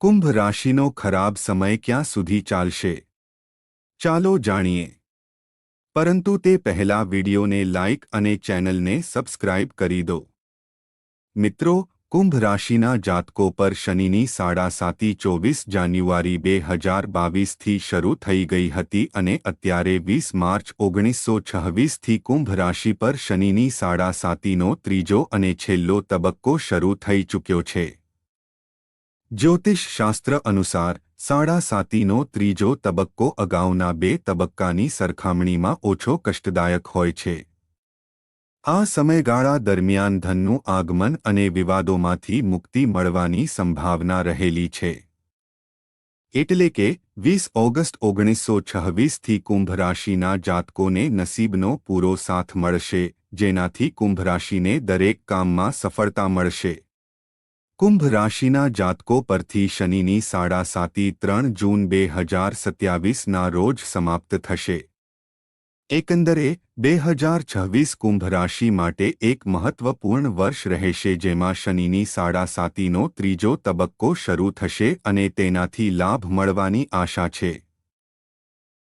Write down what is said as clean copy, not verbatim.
કુંભ રાશિનો ખરાબ સમય ક્યાં સુધી ચાલશે? ચાલો જાણીએ. પરંતુ તે પહેલા વિડિયોને લાઇક અને ચેનલને સબસ્ક્રાઇબ કરી દો. મિત્રો, કુંભ રાશિના જાતકો પર શનિની સાડાસાતી 24 જાન્યુઆરી 2022થી શરૂ થઈ ગઈ હતી અને અત્યારે 20 માર્ચ 1926થી કુંભ રાશિ પર શનિની સાડાસાતીનો ત્રીજો અને છેલ્લો તબક્કો શરૂ થઈ ચૂક્યો છે. જ્યોતિષ શાસ્ત્ર અનુસાર સાડાસાતીનો ત્રીજો તબક્કો અગાઉના બે તબક્કાની સરખામણીમાં ઓછો કષ્ટદાયક હોય છે. આ સમયગાળા દરમિયાન ધનનું આગમન અને વિવાદોમાંથી મુક્તિ મળવાની સંભાવના રહેલી છે. એટલે કે 20 ઓગસ્ટ 1926થી કુંભ રાશિના જાતકોને નસીબનો પૂરો સાથ મળશે, જેનાથી કુંભ રાશિને દરેક કામમાં સફળતા મળશે. કુંભ રાશિના જાતકો પરથી શનિની સાડાસાતી 3 જૂન 2027ના રોજ સમાપ્ત થશે. એકંદરે 2026 કુંભ રાશિ માટે એક મહત્વપૂર્ણ વર્ષ રહેશે, જેમાં શનિની સાડાસાતીનો ત્રીજો તબક્કો શરૂ થશે અને તેનાથી લાભ મળવાની આશા છે.